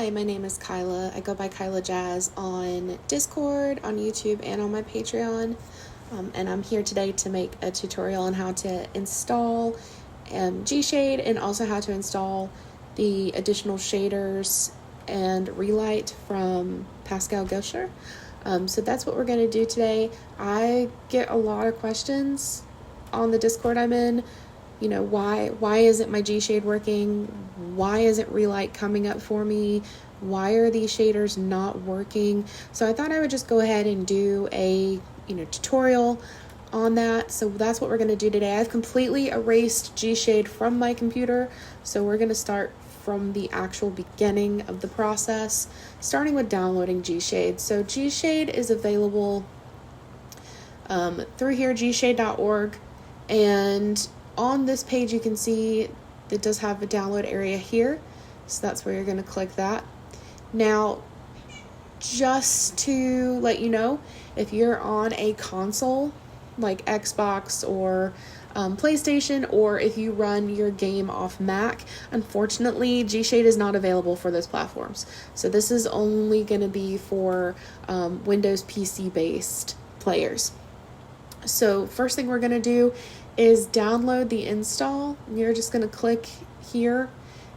Hi, my name is Kyla. I go by Kyla Jazz on Discord, on YouTube, and on my Patreon. And I'm here today to make a tutorial on how to install Gshade and also how to install the additional shaders and relight from Pascal Gosher. So that's what we're going to do today. I get a lot of questions on the Discord I'm in. You know, why isn't my Gshade working? Why isn't Relight coming up for me? Why are these shaders not working? So I thought I would just go ahead and do a tutorial on that. So that's what we're going to do today. I've completely erased Gshade from my computer. So we're going to start from the actual beginning of the process, starting with downloading Gshade. So Gshade is available through here, gshade.org, and on this page, you can see it does have a download area here. So that's where you're going to click that. Now, just to let you know, if you're on a console like Xbox or PlayStation, or if you run your game off Mac, unfortunately, Gshade is not available for those platforms. So this is only going to be for Windows PC-based players. So first thing we're going to do is download the install. You're just going to click here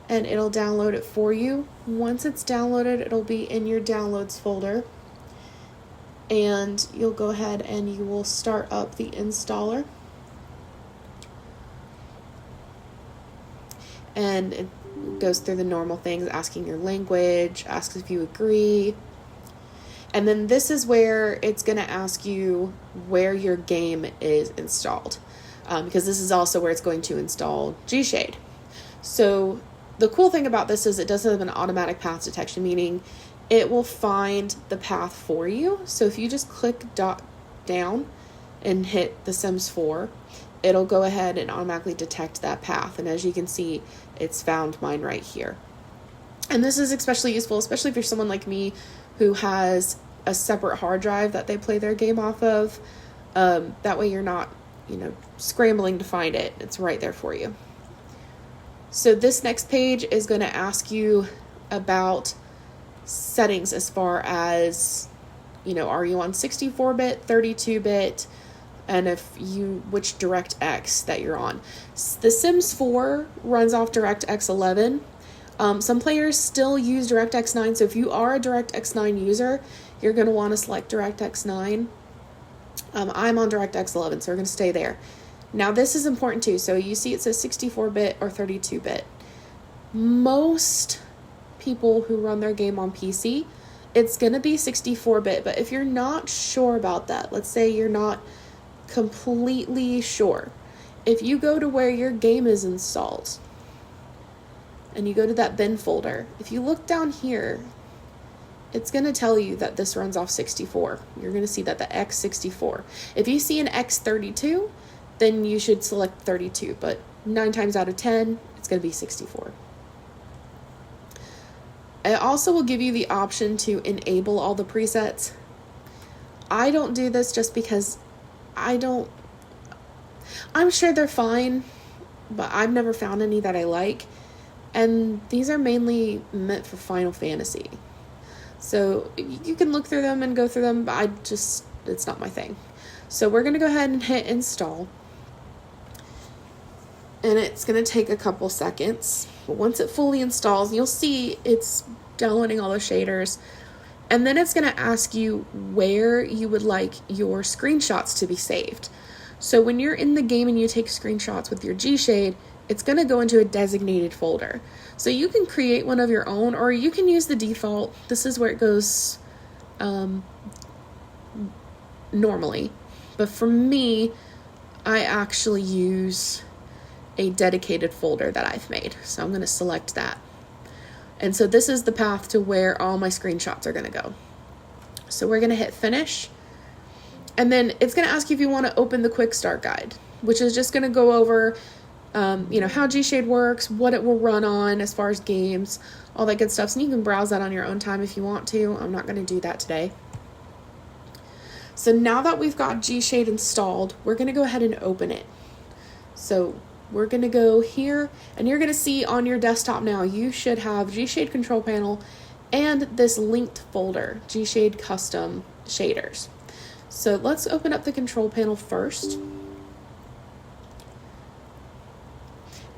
and it'll download it for you. Once it's downloaded, it'll be in your downloads folder, and you'll go ahead and you will start up the installer. And it goes through the normal things, asking your language, asks if you agree. And then this is where it's going to ask you where your game is installed. Because this is also where it's going to install Gshade. So the cool thing about this is it does have an automatic path detection, meaning it will find the path for you. So if you just click down and hit The Sims 4, it'll go ahead and automatically detect that path. And as you can see, it's found mine right here. And this is especially useful, especially if you're someone like me who has a separate hard drive that they play their game off of. That way you're not scrambling to find it. It's right there for you. So this next page is going to ask you about settings as far as, are you on 64-bit, 32-bit, and which DirectX that you're on. The Sims 4 runs off DirectX 11. Some players still use DirectX 9, so if you are a DirectX 9 user, you're going to want to select DirectX 9. I'm on DirectX 11, so we're going to stay there. Now, this is important too. So you see it says 64-bit or 32-bit. Most people who run their game on PC, it's going to be 64-bit. But if you're not sure about that, let's say you're not completely sure, if you go to where your game is installed and you go to that bin folder, if you look down here, it's going to tell you that this runs off 64. You're going to see that the X64. If you see an X32, then you should select 32, but 9 times out of 10, it's going to be 64. It also will give you the option to enable all the presets. I don't do this just because I'm sure they're fine, but I've never found any that I like. And these are mainly meant for Final Fantasy. So you can look through them and go through them, but it's not my thing. So we're going to go ahead and hit install. And it's going to take a couple seconds. But once it fully installs, you'll see it's downloading all the shaders. And then it's going to ask you where you would like your screenshots to be saved. So when you're in the game and you take screenshots with your Gshade, it's going to go into a designated folder. So you can create one of your own, or you can use the default. This is where it goes normally. But for me, I actually use a dedicated folder that I've made. So I'm going to select that. And so this is the path to where all my screenshots are going to go. So we're going to hit finish. And then it's going to ask you if you want to open the quick start guide, which is just going to go over how Gshade works, what it will run on as far as games, all that good stuff. So you can browse that on your own time if you want to. I'm not going to do that today. So now that we've got Gshade installed, we're going to go ahead and open it. So we're going to go here, and you're going to see on your desktop now, you should have Gshade control panel and this linked folder, Gshade Custom Shaders. So let's open up the control panel first.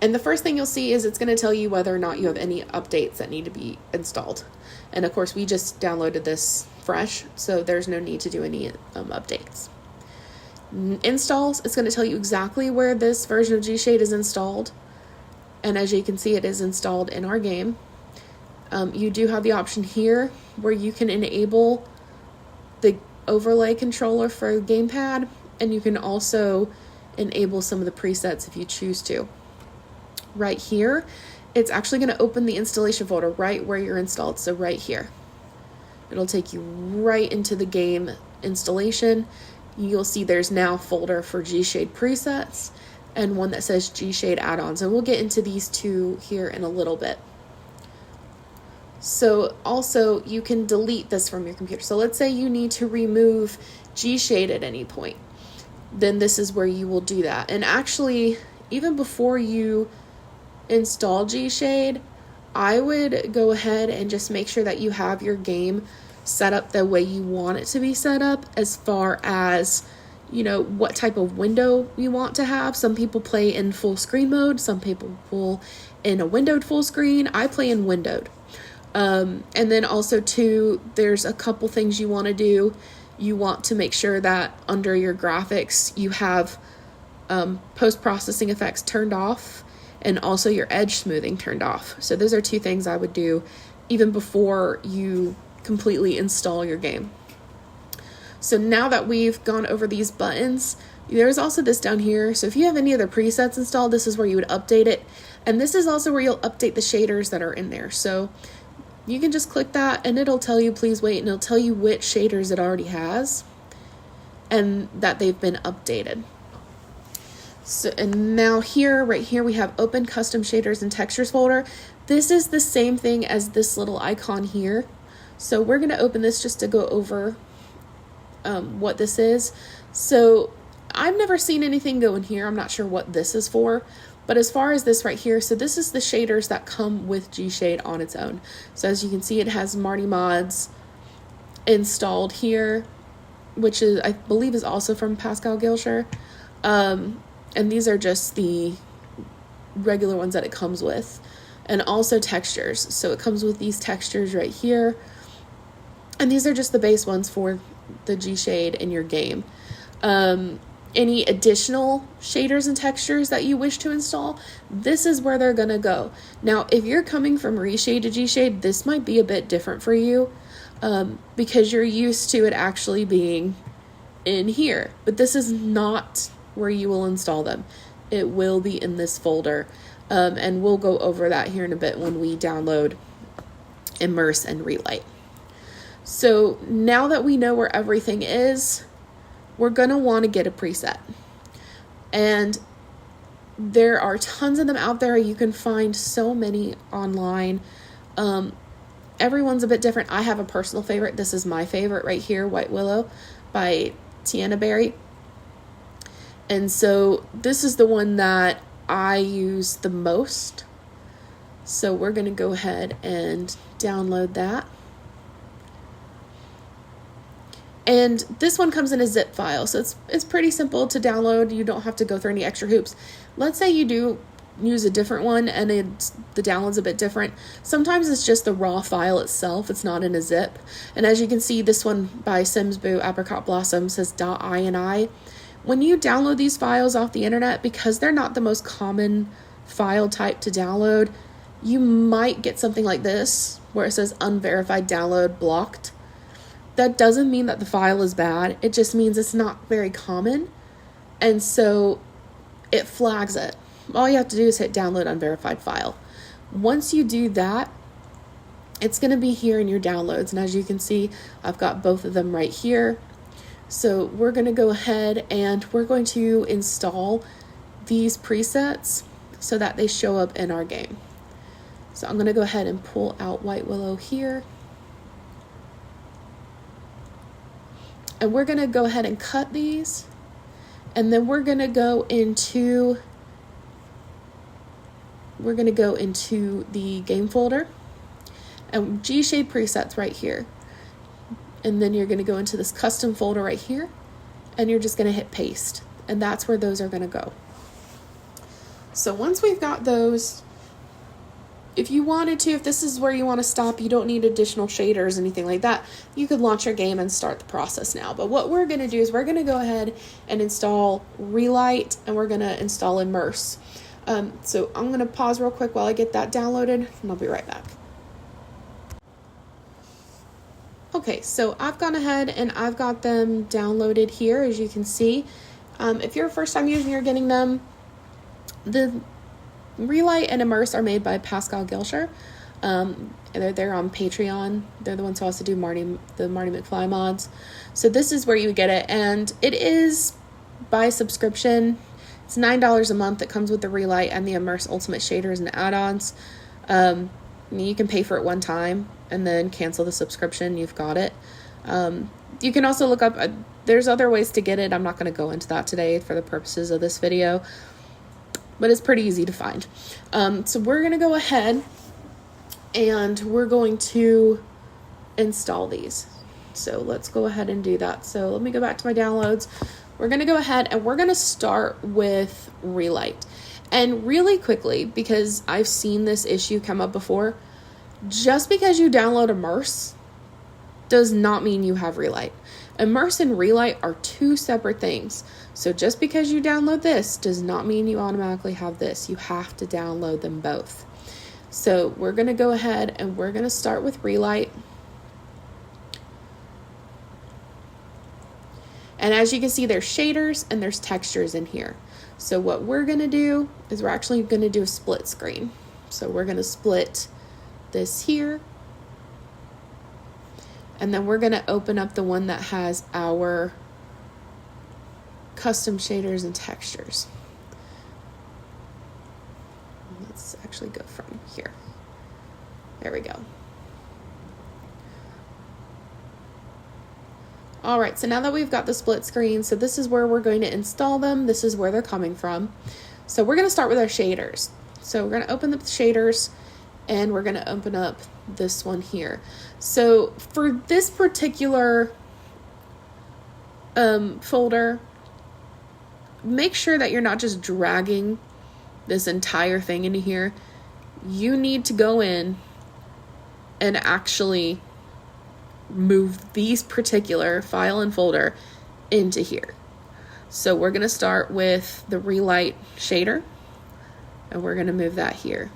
And the first thing you'll see is it's going to tell you whether or not you have any updates that need to be installed. And of course, we just downloaded this fresh, so there's no need to do any updates. Installs, it's going to tell you exactly where this version of Gshade is installed. And as you can see, it is installed in our game. You do have the option here where you can enable the overlay controller for gamepad, and you can also enable some of the presets if you choose to. Right here, it's actually going to open the installation folder right where you're installed, so right here. It'll take you right into the game installation. You'll see there's now a folder for Gshade presets and one that says Gshade add-ons, and we'll get into these two here in a little bit. So also you can delete this from your computer. So let's say you need to remove Gshade at any point. Then this is where you will do that. And actually, even before you install Gshade, I would go ahead and just make sure that you have your game set up the way you want it to be set up, as far as, you know, what type of window you want to have. Some people play in full screen mode, some people pull in a windowed full screen. I play in windowed. And then also too, there's a couple things you want to do. You want to make sure that under your graphics you have post-processing effects turned off, and also your edge smoothing turned off. So those are two things I would do even before you completely install your game. So now that we've gone over these buttons, there's also this down here. So if you have any other presets installed, this is where you would update it. And this is also where you'll update the shaders that are in there. So you can just click that and it'll tell you, please wait, and it'll tell you which shaders it already has and that they've been updated. So, and now here, right here, we have open custom shaders and textures folder. This is the same thing as this little icon here. So we're going to open this just to go over what this is. So I've never seen anything go in here. I'm not sure what this is for. But as far as this right here, so this is the shaders that come with Gshade on its own. So as you can see, it has Marty Mods installed here, which is, I believe, is also from Pascal Gilsher. And these are just the regular ones that it comes with. And also textures. So it comes with these textures right here. And these are just the base ones for the Gshade in your game. Any additional shaders and textures that you wish to install, this is where they're going to go. Now, if you're coming from Reshade to Gshade, this might be a bit different for you because you're used to it actually being in here. But this is not where you will install them. It will be in this folder. And we'll go over that here in a bit when we download Immerse and Relight. So now that we know where everything is, we're going to want to get a preset. And there are tons of them out there. You can find so many online. Everyone's a bit different. I have a personal favorite. This is my favorite right here, White Willow by Tiana Berry. And so this is the one that I use the most. So we're going to go ahead and download that. And this one comes in a zip file, so it's pretty simple to download. You don't have to go through any extra hoops. Let's say you do use a different one and the download's a bit different. Sometimes it's just the raw file itself. It's not in a zip. And as you can see, this one by Simsboo Apricot Blossom says .ini. When you download these files off the internet, because they're not the most common file type to download, you might get something like this where it says unverified download blocked. That doesn't mean that the file is bad. It just means it's not very common. And so it flags it. All you have to do is hit download unverified file. Once you do that, it's going to be here in your downloads. And as you can see, I've got both of them right here. So we're going to go ahead and we're going to install these presets so that they show up in our game. So I'm going to go ahead and pull out White Willow here. And we're going to go ahead and cut these. And then we're going to go into the game folder. and Gshade presets right here. And then you're going to go into this custom folder right here, and you're just going to hit paste, and that's where those are going to go. So once we've got those, if you wanted to, if this is where you want to stop, you don't need additional shaders, anything like that, you could launch your game and start the process now. But what we're going to do is we're going to go ahead and install Relight, and we're going to install Immerse. So I'm going to pause real quick while I get that downloaded, and I'll be right back. Okay, so I've gone ahead and I've got them downloaded here, as you can see. If you're a first time user, you're getting them. The Relight and Immerse are made by Pascal Gelsher. And they're on Patreon. They're the ones who also do the Marty McFly mods. So this is where you get it, and it is by subscription. It's $9 a month. It comes with the Relight and the Immerse Ultimate Shaders and add-ons. You can pay for it one time and then cancel the subscription. You've got it. You can also look up, there's other ways to get it. I'm not going to go into that today for the purposes of this video, but it's pretty easy to find. So we're going to go ahead and we're going to install these. So let's go ahead and do that. So let me go back to my downloads. We're going to go ahead and we're going to start with Relight. And really quickly, because I've seen this issue come up before, just because you download Immerse does not mean you have Relight. Immerse and Relight are two separate things. So just because you download this does not mean you automatically have this. You have to download them both. So we're going to go ahead and we're going to start with Relight. And as you can see, there's shaders and there's textures in here. So what we're going to do is we're actually going to do a split screen. So we're going to split this here. And then we're going to open up the one that has our custom shaders and textures. Let's actually go from here. There we go. All right, so now that we've got the split screen, so this is where we're going to install them. This is where they're coming from. So we're going to start with our shaders. So we're going to open up the shaders and we're going to open up this one here. So for this particular folder, make sure that you're not just dragging this entire thing into here. You need to go in and actually move these particular file and folder into here. So we're going to start with the Relight shader and we're going to move that here.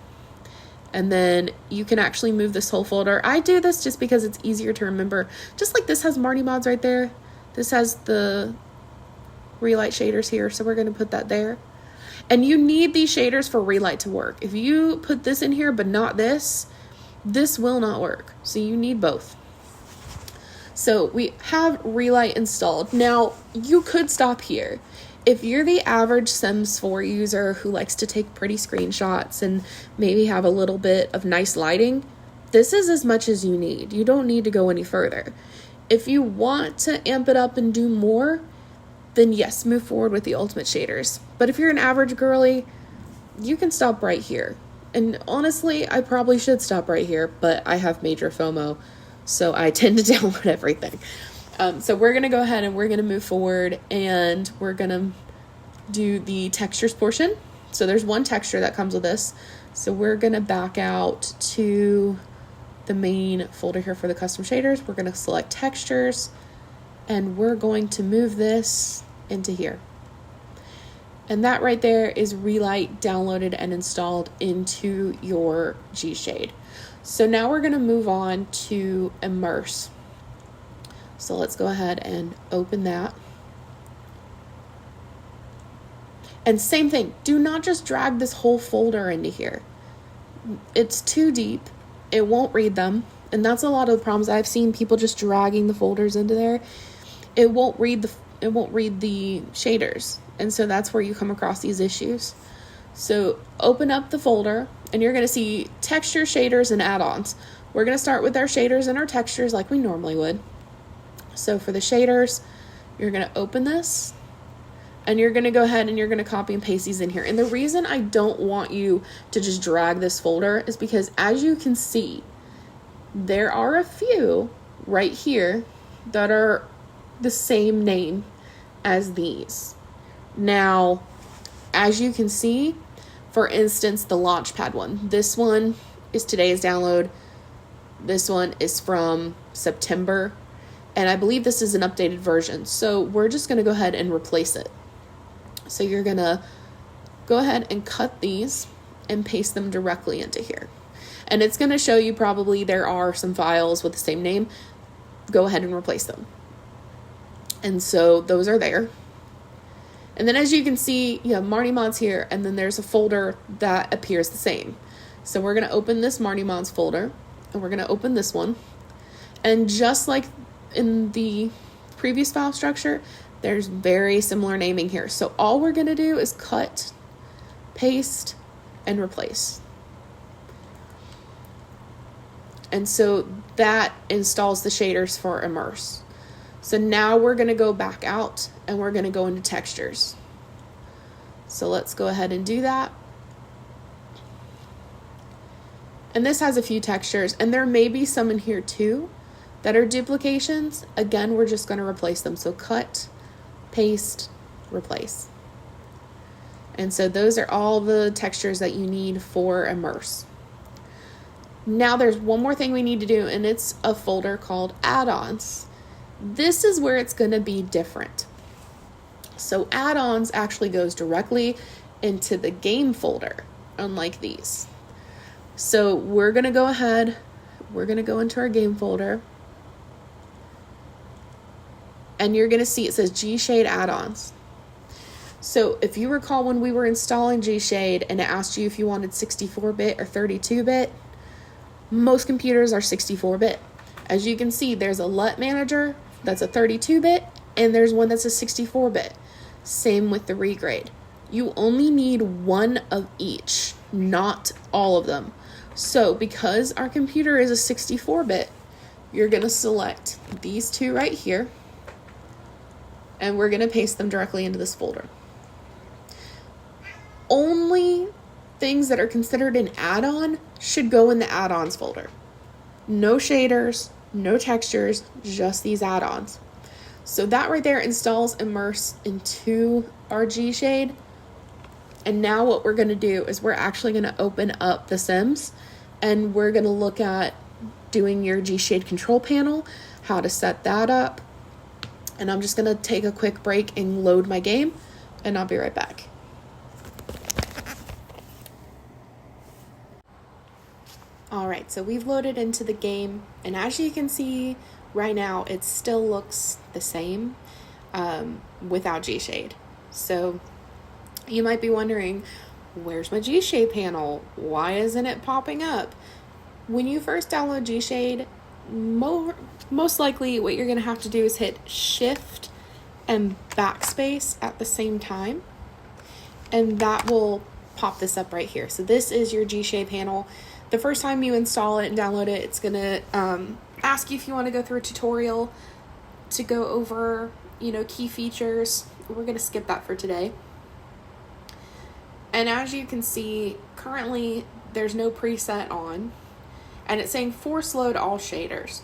And then you can actually move this whole folder. I do this just because it's easier to remember. Just like this has Marty mods right there. This has the Relight shaders here. So we're going to put that there. And you need these shaders for Relight to work. If you put this in here but not this, this will not work. So you need both. So we have Relight installed. Now, you could stop here. If you're the average Sims 4 user who likes to take pretty screenshots and maybe have a little bit of nice lighting, this is as much as you need. You don't need to go any further. If you want to amp it up and do more, then yes, move forward with the ultimate shaders. But if you're an average girly, you can stop right here. And honestly, I probably should stop right here, but I have major FOMO. So I tend to download everything. So we're going to go ahead and we're going to move forward and we're going to do the textures portion. So there's one texture that comes with this. So we're going to back out to the main folder here for the custom shaders. We're going to select textures and we're going to move this into here. And that right there is Relight downloaded and installed into your Gshade. So now we're going to move on to Immerse. So let's go ahead and open that. And same thing, do not just drag this whole folder into here. It's too deep. It won't read them. And that's a lot of the problems I've seen, people just dragging the folders into there. It won't read the shaders. And so that's where you come across these issues. So open up the folder and you're going to see texture, shaders, and add-ons. We're going to start with our shaders and our textures like we normally would. So for the shaders, you're going to open this and you're going to go ahead and you're going to copy and paste these in here. And the reason I don't want you to just drag this folder is because as you can see, there are a few right here that are the same name as these. Now, as you can see, for instance, the Launchpad one, this one is today's download. This one is from September, and I believe this is an updated version. So we're just going to go ahead and replace it. So you're going to go ahead and cut these and paste them directly into here. And it's going to show you probably there are some files with the same name. Go ahead and replace them. And so those are there. And then as you can see, you have Marty Mods here, and then there's a folder that appears the same. So we're going to open this Marty Mods folder, and we're going to open this one. And just like in the previous file structure, there's very similar naming here. So all we're going to do is cut, paste, and replace. And so that installs the shaders for Immerse. So now we're going to go back out and we're going to go into textures. So let's go ahead and do that. And this has a few textures, and there may be some in here too that are duplications. Again, we're just going to replace them. So cut, paste, replace. And so those are all the textures that you need for Immerse. Now there's one more thing we need to do, and it's a folder called add-ons. This is where it's going to be different. So add-ons actually goes directly into the game folder, unlike these. So we're going to go ahead, we're going to go into our game folder, and you're going to see it says Gshade add-ons. So if you recall when we were installing Gshade and it asked you if you wanted 64-bit or 32-bit, most computers are 64-bit. As you can see, there's a LUT manager that's a 32-bit, and there's one that's a 64-bit. Same with the regrade. You only need one of each, not all of them. So because our computer is a 64-bit, you're going to select these two right here, and we're going to paste them directly into this folder. Only things that are considered an add-on should go in the add-ons folder. No shaders, no textures, just these add-ons. So that right there installs Immerse into our Gshade. And now what we're going to do is we're actually going to open up the Sims, and we're going to look at doing your Gshade control panel, how to set that up. And I'm just going to take a quick break and load my game, and I'll be right back. Alright, so we've loaded into the game, and as you can see right now, it still looks the same without Gshade. So you might be wondering, where's my Gshade panel? Why isn't it popping up? When you first download Gshade, most likely what you're going to have to do is hit Shift and Backspace at the same time, and that will pop this up right here. So this is your Gshade panel. The first time you install it and download it, it's going to ask you if you want to go through a tutorial to go over, key features. We're going to skip that for today. And as you can see, currently there's no preset on, and it's saying force load all shaders.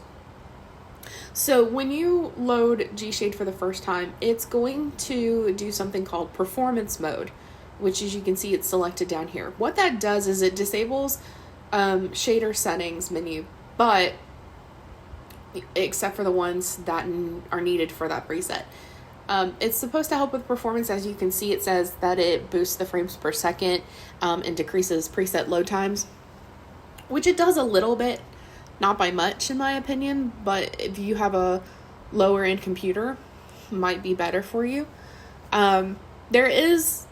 So when you load Gshade for the first time, it's going to do something called performance mode, which, as you can see, it's selected down here. What that does is it disables shader settings menu, but except for the ones that are needed for that preset. It's supposed to help with performance. As you can see, it says that it boosts the frames per second and decreases preset load times, which it does a little bit, not by much in my opinion, but if you have a lower end computer, might be better for you. There is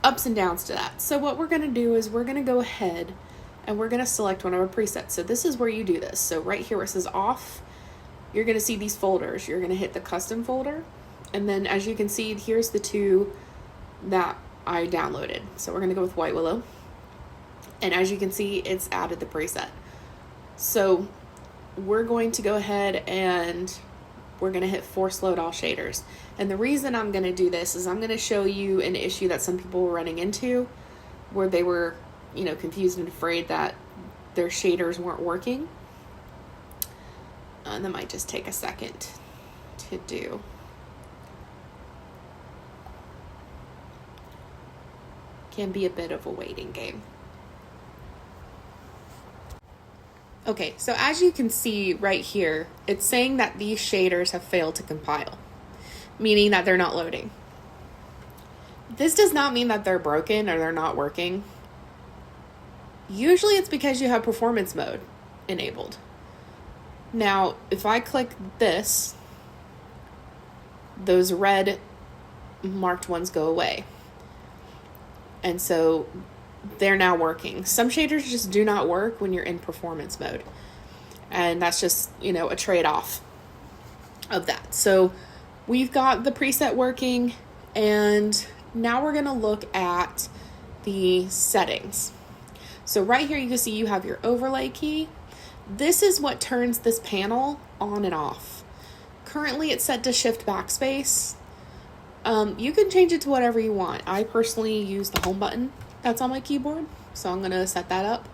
ups and downs to that. So what we're going to do is we're going to go ahead and we're going to select one of our presets. So this is where you do this. So right here where it says off, you're going to see these folders. You're going to hit the custom folder. And then as you can see, here's the two that I downloaded. So we're going to go with White Willow. And as you can see, it's added the preset. So we're going to go ahead and we're going to hit force load all shaders. And the reason I'm going to do this is I'm going to show you an issue that some people were running into where they were, confused and afraid that their shaders weren't working. That might just take a second to do. Can be a bit of a waiting game. Okay, so as you can see right here, it's saying that these shaders have failed to compile, meaning that they're not loading. This does not mean that they're broken or they're not working. Usually it's because you have performance mode enabled. Now, if I click this, those red marked ones go away. And so they're now working. Some shaders just do not work when you're in performance mode. And that's just, a trade-off of that. So we've got the preset working, and now we're going to look at the settings. So right here you can see you have your overlay key. This is what turns this panel on and off. Currently it's set to shift backspace. You can change it to whatever you want. I personally use the home button that's on my keyboard, so I'm going to set that up.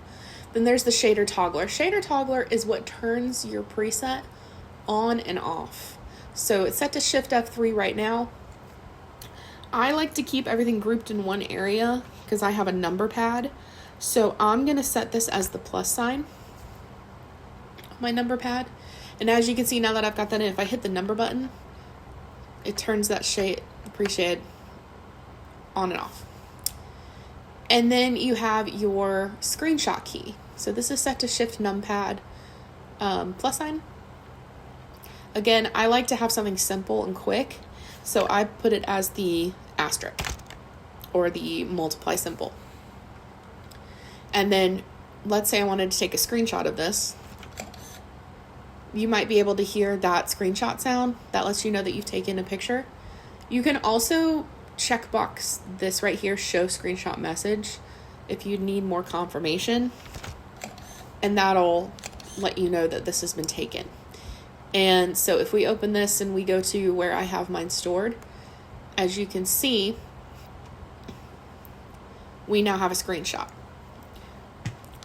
Then there's the shader toggler. Shader toggler is what turns your preset on and off. So it's set to shift F3 right now. I like to keep everything grouped in one area because I have a number pad. So I'm going to set this as the plus sign on my number pad. And as you can see, now that I've got that in, if I hit the number button, it turns that pre-shade on and off. And then you have your screenshot key. So this is set to shift numpad plus sign. Again, I like to have something simple and quick, so I put it as the asterisk or the multiply symbol. And then let's say I wanted to take a screenshot of this. You might be able to hear that screenshot sound. That lets you know that you've taken a picture. You can also checkbox this right here, show screenshot message, if you need more confirmation. And that'll let you know that this has been taken. And so if we open this and we go to where I have mine stored, as you can see, we now have a screenshot.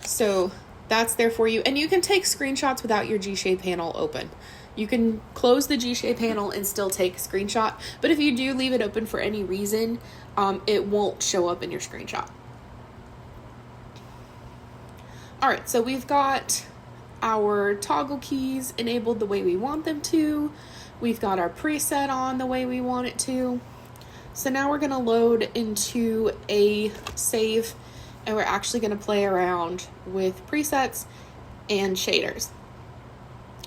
So that's there for you. And you can take screenshots without your Gshade panel open. You can close the Gshade panel and still take a screenshot. But if you do leave it open for any reason, it won't show up in your screenshot. All right, so we've got our toggle keys enabled the way we want them to. We've got our preset on the way we want it to. So now we're going to load into a save, and we're actually going to play around with presets and shaders.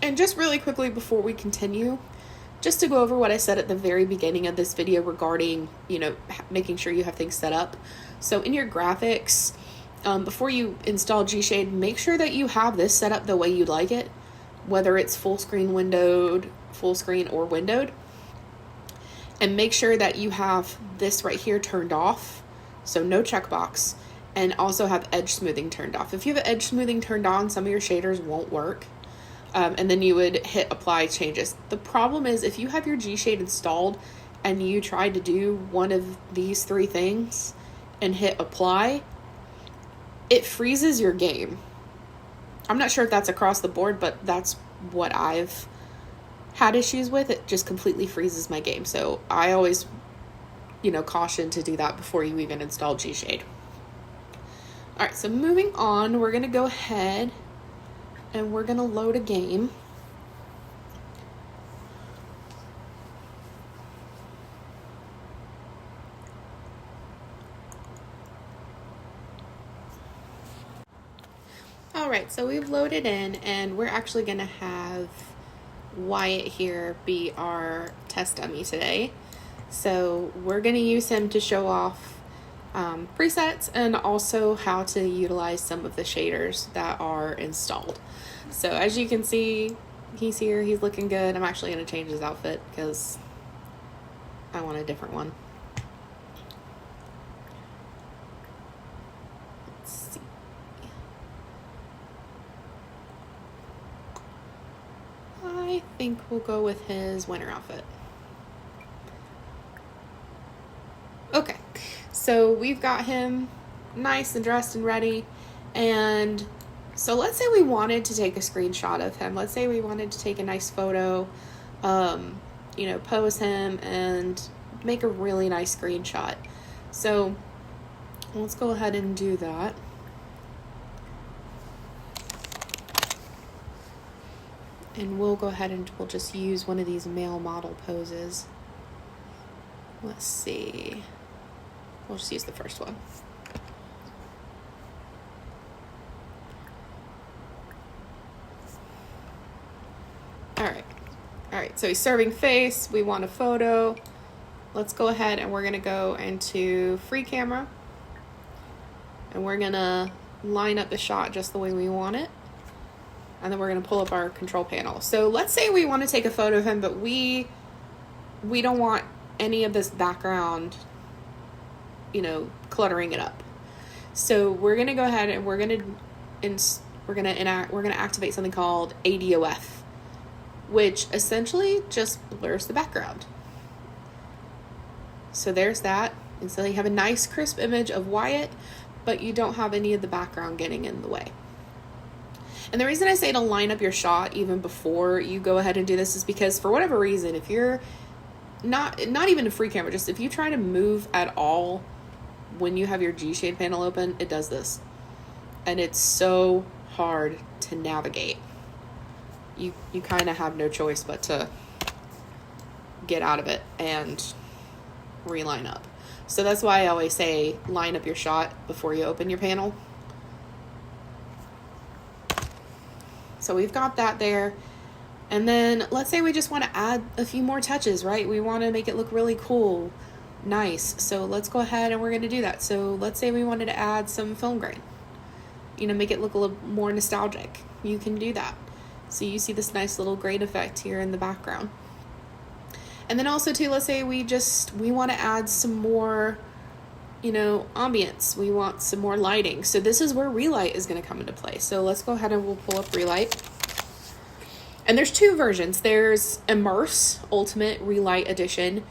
And just really quickly before we continue, just to go over what I said at the very beginning of this video regarding, making sure you have things set up. So in your graphics, before you install Gshade, make sure that you have this set up the way you'd like it, whether it's full screen or windowed. And make sure that you have this right here turned off, so no checkbox, and also have edge smoothing turned off. If you have edge smoothing turned on, some of your shaders won't work. And then you would hit apply changes. The problem is if you have your Gshade installed and you try to do one of these three things and hit apply, it freezes your game. I'm not sure if that's across the board, but that's what I've had issues with. It just completely freezes my game. So I always, caution to do that before you even install Gshade. All right, so moving on, we're going to go ahead and we're going to load a game. All right, so we've loaded in, and we're actually going to have Wyatt here be our test dummy today. So we're going to use him to show off presets and also how to utilize some of the shaders that are installed. So as you can see, he's here, he's looking good. I'm actually going to change his outfit because I want a different one. Let's see. I think we'll go with his winter outfit. Okay, so we've got him nice and dressed and ready, and So let's say we wanted to take a screenshot of him. Let's say we wanted to take a nice photo, pose him and make a really nice screenshot. So let's go ahead and do that. And we'll go ahead and we'll just use one of these male model poses. Let's see. We'll just use the first one. All right, so he's serving face. We want a photo. Let's go ahead and we're gonna go into free camera. And we're gonna line up the shot just the way we want it. And then we're gonna pull up our control panel. So let's say we wanna take a photo of him, but we don't want any of this background, cluttering it up. So we're gonna go ahead and we're gonna activate something called ADOF, which essentially just blurs the background. So there's that. And so you have a nice crisp image of Wyatt, but you don't have any of the background getting in the way. And the reason I say to line up your shot even before you go ahead and do this is because for whatever reason, if you're not even a free camera, just if you try to move at all when you have your Gshade panel open, it does this. And it's so hard to navigate. You kind of have no choice but to get out of it and reline up. So that's why I always say line up your shot before you open your panel. So we've got that there. And then let's say we just want to add a few more touches, right? We want to make it look really cool, nice. So let's go ahead and we're going to do that. So let's say we wanted to add some film grain, make it look a little more nostalgic. You can do that. So you see this nice little grain effect here in the background. And then also too, let's say we want to add some more, ambience. We want some more lighting. So this is where Relight is going to come into play. So let's go ahead and we'll pull up Relight. And there's two versions. There's Immerse Ultimate Relight Edition.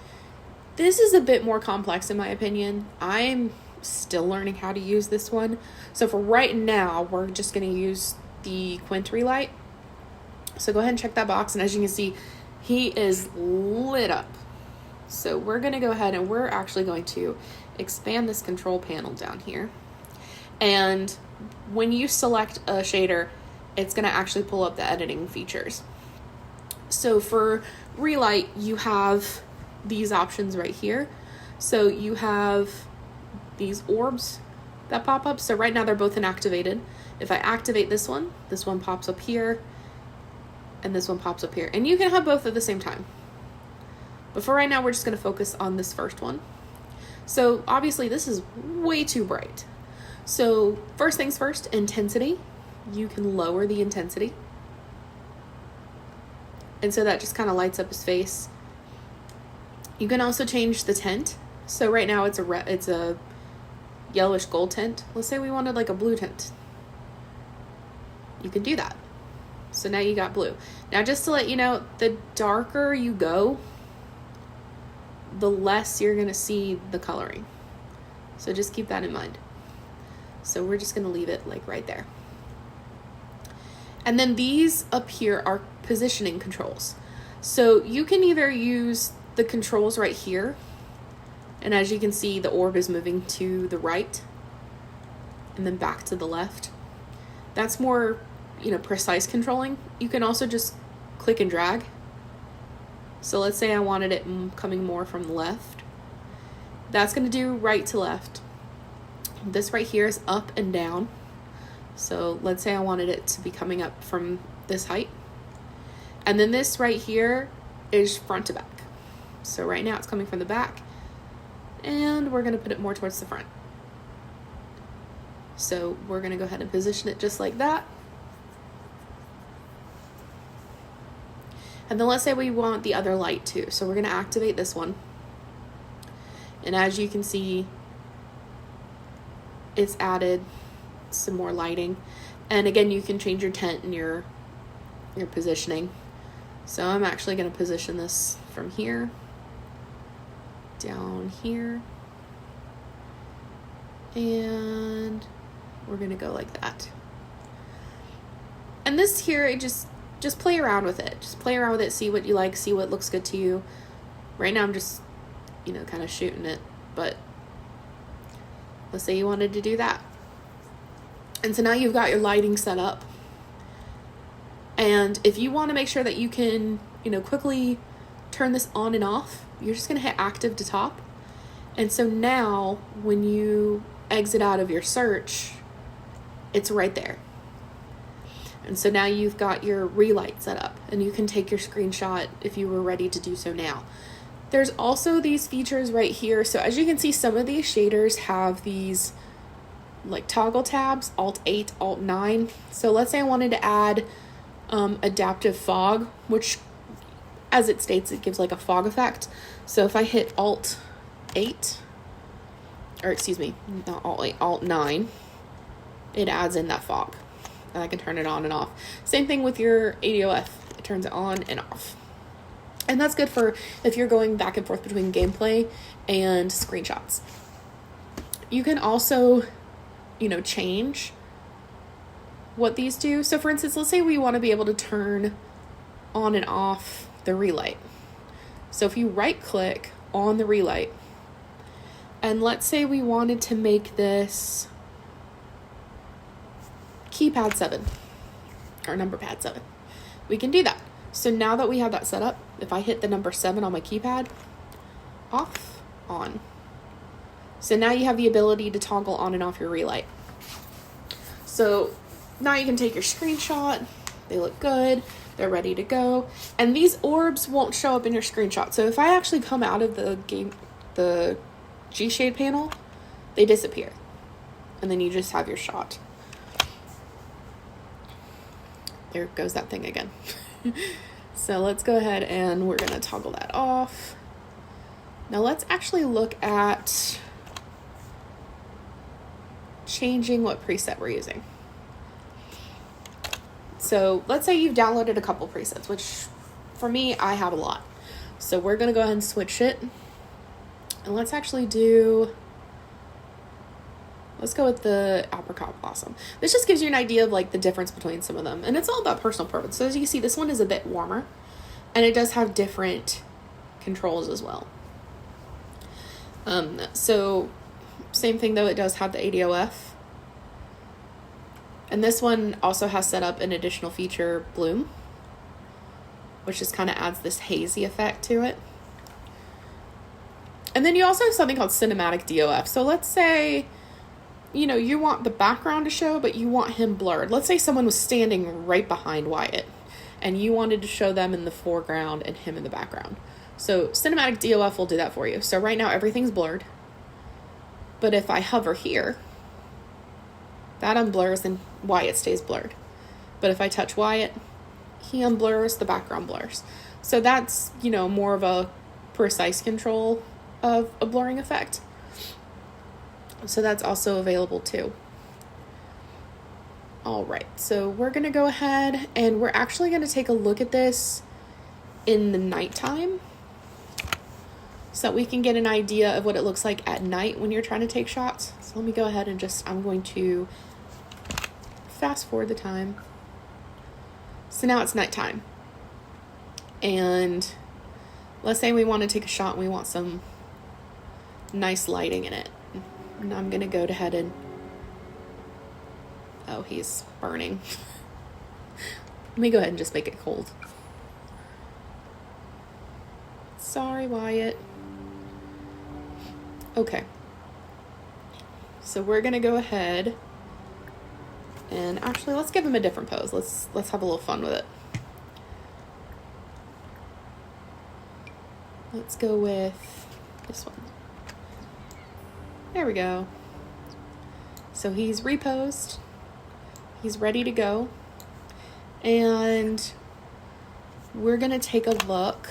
This is a bit more complex in my opinion. I'm still learning how to use this one. So for right now, we're just going to use the Quint Relight. So go ahead and check that box. And as you can see, he is lit up. So we're going to go ahead and we're actually going to expand this control panel down here. And when you select a shader, it's going to actually pull up the editing features. So for Relight, you have these options right here. So you have these orbs that pop up. So right now they're both inactivated. If I activate this one pops up here. And this one pops up here. And you can have both at the same time. But for right now, we're just going to focus on this first one. So obviously this is way too bright. So first things first, intensity. You can lower the intensity. And so that just kind of lights up his face. You can also change the tint. So right now it's a yellowish gold tint. Let's say we wanted like a blue tint. You can do that. So now you got blue. Now just to let you know, the darker you go, the less you're going to see the coloring. So just keep that in mind. So we're just going to leave it like right there. And then these up here are positioning controls. So you can either use the controls right here. And as you can see, the orb is moving to the right and then back to the left. That's more precise controlling. You can also just click and drag. So let's say I wanted it coming more from the left. That's going to do right to left. This right here is up and down. So let's say I wanted it to be coming up from this height. And then this right here is front to back. So right now it's coming from the back. And we're going to put it more towards the front. So we're going to go ahead and position it just like that. And then let's say we want the other light too. So we're going to activate this one. And as you can see, it's added some more lighting. And again, you can change your tint and your positioning. So I'm actually going to position this from here down here. And we're going to go like that. And this here, it just play around with it. Just play around with it, see what you like, see what looks good to you. Right now I'm just, you know, kind of shooting it, but let's say you wanted to do that. And so now you've got your lighting set up. And if you want to make sure that you can, you know, quickly turn this on and off, you're just going to hit active to top. And so now when you exit out of your search, it's right there. And so now you've got your relight set up, and you can take your screenshot if you were ready to do so now. There's also these features right here. So as you can see, some of these shaders have these like toggle tabs, Alt 8, Alt 9. So let's say I wanted to add adaptive fog, which as it states, it gives like a fog effect. So if I hit Alt 8, or excuse me, not Alt 8, Alt 9, it adds in that fog. And I can turn it on and off. Same thing with your ADOF. It turns it on and off. And that's good for if you're going back and forth between gameplay and screenshots. You can also, you know, change what these do. So for instance, let's say we want to be able to turn on and off the relight. So if you right click on the relight, and let's say we wanted to make this keypad 7 or number pad 7, we can do that. So now that we have that set up, if I hit the number 7 on my keypad, off, on. So now you have the ability to toggle on and off your relight. So now you can take your screenshot. They look good. They're ready to go. And these orbs won't show up in your screenshot. So if I actually come out of the Gshade panel, they disappear. And then you just have your shot. There goes that thing again. So let's go ahead and we're going to toggle that off. Now let's actually look at changing what preset we're using. So let's say you've downloaded a couple presets, which for me, I have a lot. So we're going to go ahead and switch it. And let's actually let's go with the apricot blossom. This just gives you an idea of like the difference between some of them. And it's all about personal preference. So as you can see, this one is a bit warmer. And it does have different controls as well. So same thing though, it does have the ADOF. And this one also has set up an additional feature, bloom, which just kind of adds this hazy effect to it. And then you also have something called cinematic DOF. So let's say, you know, you want the background to show, but you want him blurred. Let's say someone was standing right behind Wyatt and you wanted to show them in the foreground and him in the background. So cinematic DOF will do that for you. So right now everything's blurred. But if I hover here, that unblurs and Wyatt stays blurred. But if I touch Wyatt, he unblurs, the background blurs. So that's, you know, more of a precise control of a blurring effect. So that's also available too. All right, so we're gonna go ahead and we're actually gonna take a look at this in the nighttime so that we can get an idea of what it looks like at night when you're trying to take shots. So let me go ahead and I'm going to fast forward the time. So now it's nighttime. And let's say we want to take a shot and we want some nice lighting in it. And I'm going to go ahead and... Oh, he's burning. Let me go ahead and just make it cold. Sorry, Wyatt. Okay. So we're going to go ahead and actually let's give him a different pose. Let's have a little fun with it. Let's go with this one. There we go. So he's reposed. He's ready to go. And we're going to take a look.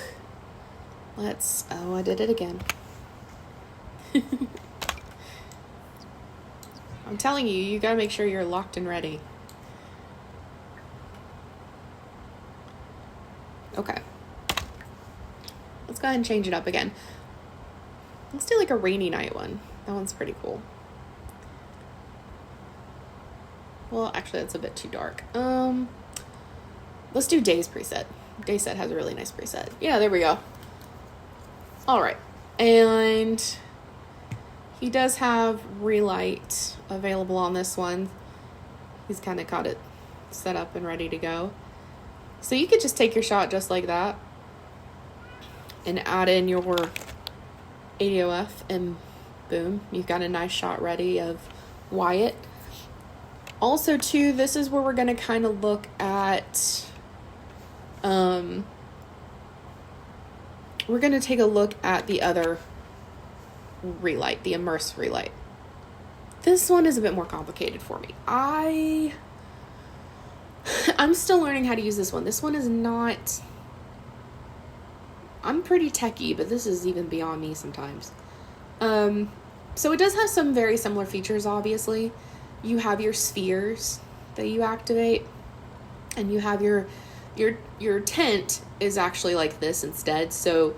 Oh, I did it again. I'm telling you, you got to make sure you're locked and ready. Okay. Let's go ahead and change it up again. Let's do like a rainy night one. That one's pretty cool. Well, actually, that's a bit too dark. Let's do Day's preset. Day's set has a really nice preset. Yeah, there we go. All right. And he does have Relight available on this one. He's kind of got it set up and ready to go. So you could just take your shot just like that and add in your AOF and boom, you've got a nice shot ready of Wyatt. Also too, this is where we're going to kind of look at, we're going to take a look at the other Relight, the Immerse Relight. This one is a bit more complicated for me. I'm still learning how to use this one. This one is not... I'm pretty techie, but this is even beyond me sometimes. So it does have some very similar features, obviously. You have your spheres that you activate, and you have your tent is actually like this instead. So,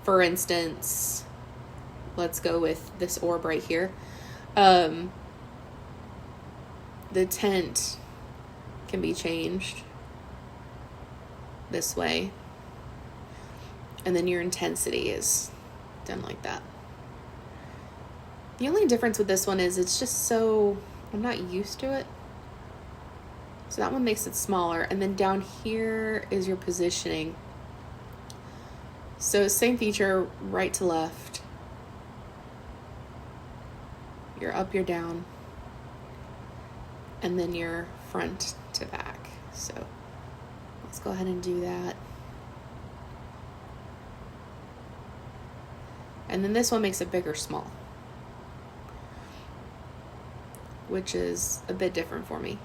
for instance, let's go with this orb right here. The tent can be changed this way, and then your intensity is done like that. The only difference with this one is it's just so, I'm not used to it. So that one makes it smaller. And then down here is your positioning. So same feature, right to left. You're up, you're down. And then you're front to back. So let's go ahead and do that. And then this one makes it big or small, which is a bit different for me.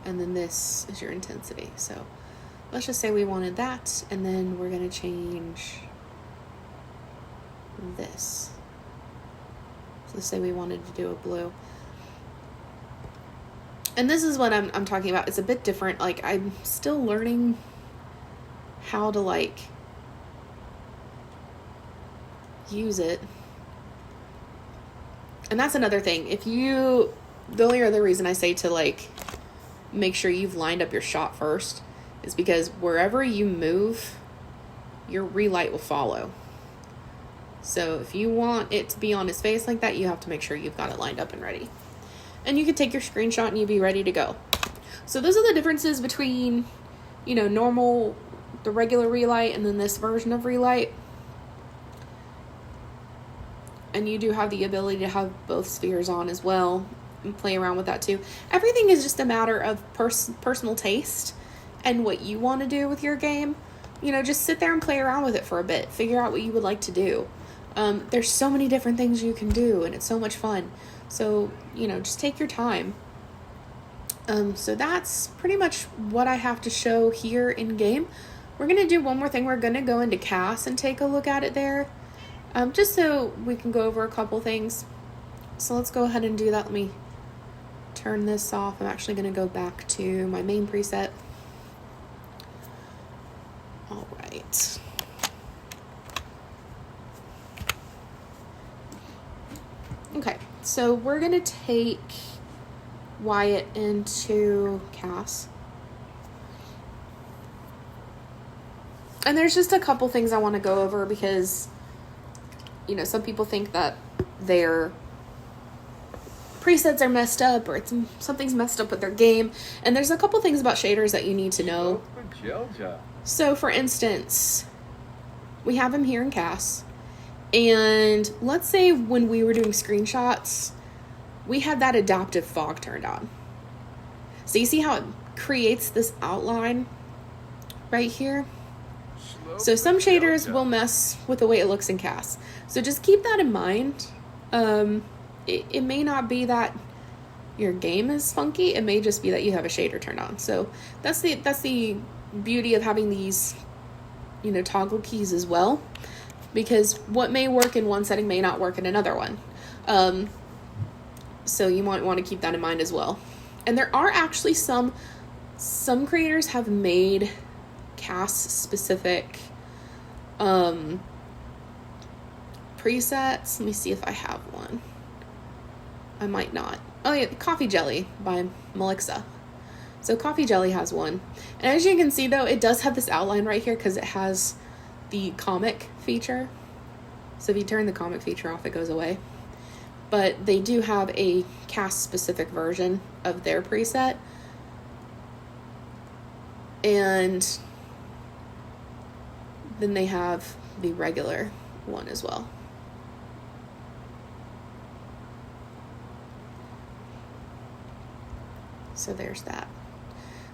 And then this is your intensity. So let's just say we wanted that, and then we're going to change this. So let's say we wanted to do a blue. And this is what I'm talking about. It's a bit different. Like, I'm still learning how to, like, use it. And that's another thing. The only other reason I say to, like, make sure you've lined up your shot first is because wherever you move, your relight will follow. So if you want it to be on his face like that, you have to make sure you've got it lined up and ready. And you can take your screenshot and you'll be ready to go. So those are the differences between, normal, the regular relight, and then this version of relight. And you do have the ability to have both spheres on as well and play around with that too. Everything is just a matter of personal taste and what you want to do with your game. Just sit there and play around with it for a bit. Figure out what you would like to do. There's so many different things you can do, and it's so much fun. So, just take your time. So that's pretty much what I have to show here in game. We're going to do one more thing. We're going to go into CAS and take a look at it there. Just so we can go over a couple things. So let's go ahead and do that. Let me turn this off. I'm actually going to go back to my main preset. All right. Okay, so we're going to take Wyatt into CAS. And there's just a couple things I want to go over because, some people think that their presets are messed up or something's messed up with their game. And there's a couple things about shaders that you need to know. So, for instance, we have him here in CAS. And let's say when we were doing screenshots, we had that adaptive fog turned on. So you see how it creates this outline right here? So some shaders will mess with the way it looks in CAS. So just keep that in mind. It may not be that your game is funky. It may just be that you have a shader turned on. So that's the beauty of having these, toggle keys as well. Because what may work in one setting may not work in another one. So you might want to keep that in mind as well. And there are actually some creators have made CAS specific presets. Let me see if I have one. I might not. Oh yeah, Coffee Jelly by Melixa. So Coffee Jelly has one. And as you can see, though, it does have this outline right here because it has the comic feature. So if you turn the comic feature off, it goes away. But they do have a cast-specific version of their preset. And then they have the regular one as well. So there's that.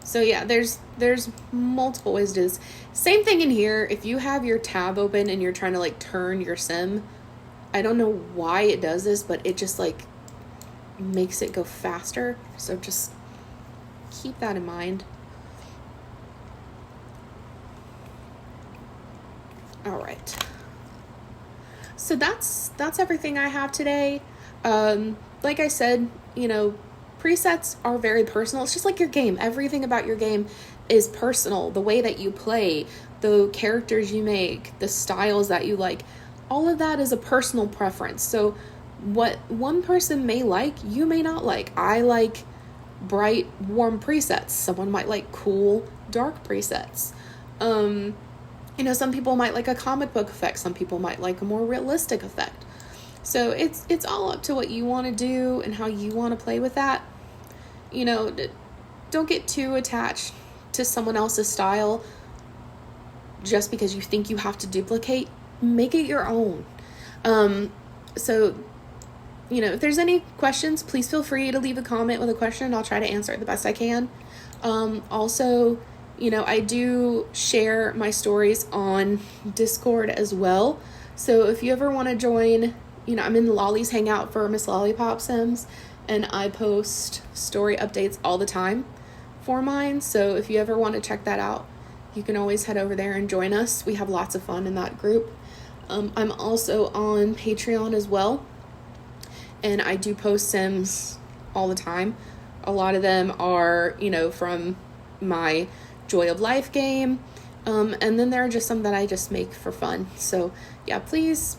So yeah, there's multiple ways to do this. Same thing in here. If you have your tab open and you're trying to like turn your sim, I don't know why it does this, but it just like makes it go faster. So just keep that in mind. All right. So that's everything I have today. Like I said, you know, presets are very personal. It's just like your game. Everything about your game is personal. The way that you play, the characters you make, the styles that you like, all of that is a personal preference. So what one person may like, you may not like. I like bright, warm presets. Someone might like cool, dark presets. You know, some people might like a comic book effect. Some people might like a more realistic effect. So it's all up to what you want to do and how you want to play with that. You know, don't get too attached to someone else's style just because you think you have to duplicate. Make it your own. So, you know, if there's any questions, please feel free to leave a comment with a question. I'll try to answer it the best I can. Also, you know, I do share my stories on Discord as well. So if you ever want to join, you know, I'm in Lolly's Hangout for Miss Lollipop Sims, and I post story updates all the time for mine. So if you ever want to check that out, you can always head over there and join us. We have lots of fun in that group. I'm also on Patreon as well, and I do post Sims all the time. A lot of them are, you know, from my Joy of Life game, and then there are just some that I just make for fun. So yeah, please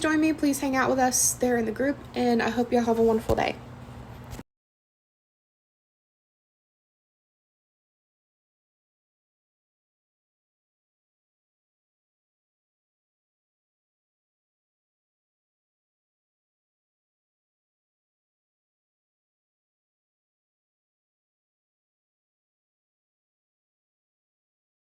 join me. Please hang out with us there in the group, and I hope you all have a wonderful day.